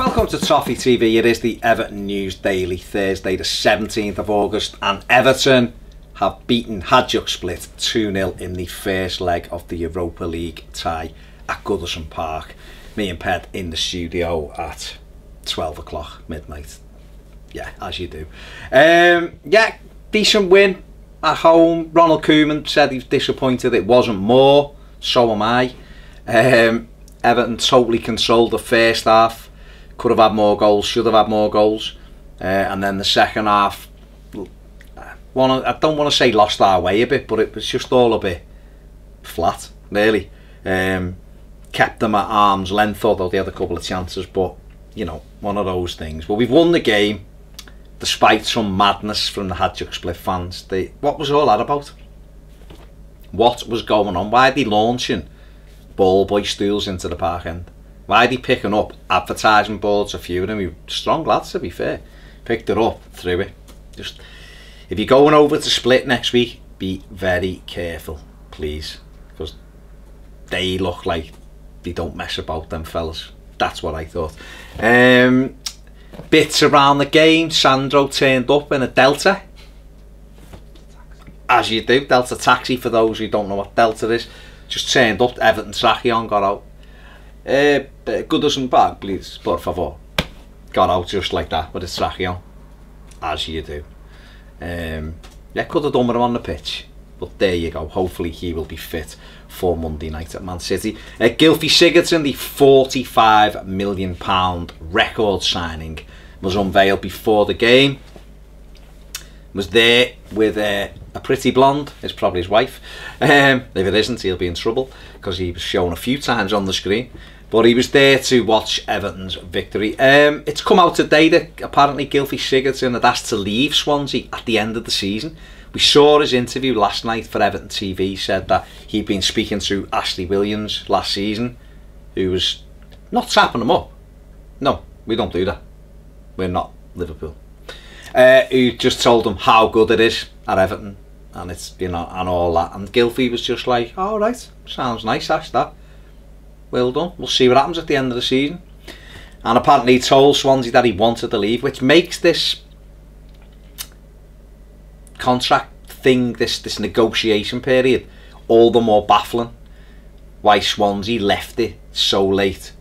Welcome to Toffee TV. It is the Everton News Daily, Thursday the 17th of August, and Everton have beaten Hajduk Split 2-0 in the first leg of the Europa League tie at Goodison Park. Me and Ped in the studio at 12 o'clock midnight. Yeah, as you do. Yeah, decent win at home. Ronald Koeman said he's disappointed it wasn't more. So am I. Everton totally controlled the first half. Could have had more goals, should have had more goals. And then the second half, I don't want to say lost our way a bit, but it was just all a bit flat, really. Kept them at arm's length, although they had a couple of chances, but, you know, one of those things. But we've won the game, despite some madness from the Hajduk Split fans. What was all that about? What was going on? Why are they launching ball boy stools into the park end? Why are they picking up advertising boards? A few of them, strong lads to be fair, picked it up, threw it. Just, if you're going over to Split next week, be very careful, please, because they look like they don't mess about, them fellas. That's what I thought. Bits around the game. Sandro turned up in a Delta, as you do. Delta taxi, for those who don't know what Delta is. Just turned up, Everton trackie on, got out. Goodison Park, please, por favor. Got out just like that with his trackie on, as you do. Yeah, could have done with him on the pitch, but there you go. Hopefully he will be fit for Monday night at Man City. Gylfi Sigurdsson, the £45 million record signing, was unveiled before the game. Was there with a pretty blonde. It's probably his wife. If it isn't, he'll be in trouble, because he was shown a few times on the screen. But he was there to watch Everton's victory. It's come out today that apparently Gylfi Sigurdsson had asked to leave Swansea at the end of the season. We saw his interview last night for Everton TV. Said that he'd been speaking to Ashley Williams last season, who was not tapping him up. No, we don't do that. We're not Liverpool. Who just told him how good it is at Everton, and it's, you know, and all that. And Gylfi was just like, all right, sounds nice, Ash, that. Well done. We'll see what happens at the end of the season. And apparently he told Swansea that he wanted to leave, which makes this contract thing, this negotiation period, all the more baffling. Why Swansea left it so late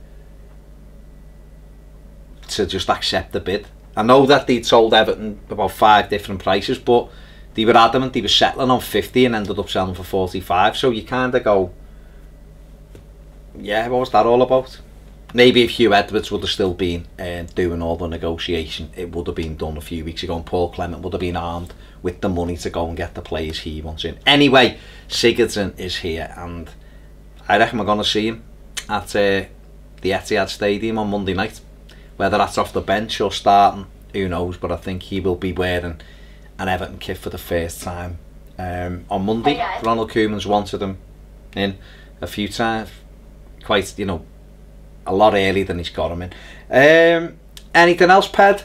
to just accept the bid. I know that they told Everton about 5 different prices, but they were adamant they were settling on 50 and ended up selling for 45. So you kind of go, yeah, what was that all about? Maybe if Hugh Edwards would have still been doing all the negotiation, it would have been done a few weeks ago, and Paul Clement would have been armed with the money to go and get the players he wants in. Anyway, Sigurdsson is here, and I reckon we're going to see him at the Etihad Stadium on Monday night. Whether that's off the bench or starting, who knows, but I think he will be wearing an Everton kit for the first time on Monday. Ronald Koeman's wanted him in a few times, quite, you know, a lot earlier than he's got him in. Anything else, Ped?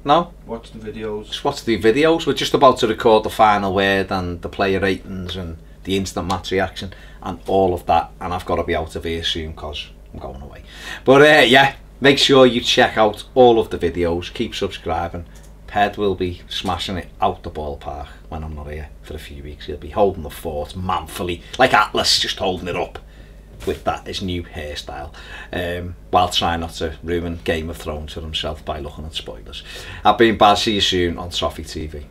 No? Watch the videos. Just watch the videos. We're just about to record the final word and the player ratings and the instant match reaction and all of that, and I've got to be out of here soon because I'm going away. But yeah, make sure you check out all of the videos, keep subscribing. Ped will be smashing it out the ballpark when I'm not here for a few weeks. He'll be holding the fort manfully, like Atlas, just holding it up with his new hairstyle, while trying not to ruin Game of Thrones for himself by looking at spoilers. I've been Baz, see you soon on Toffee TV.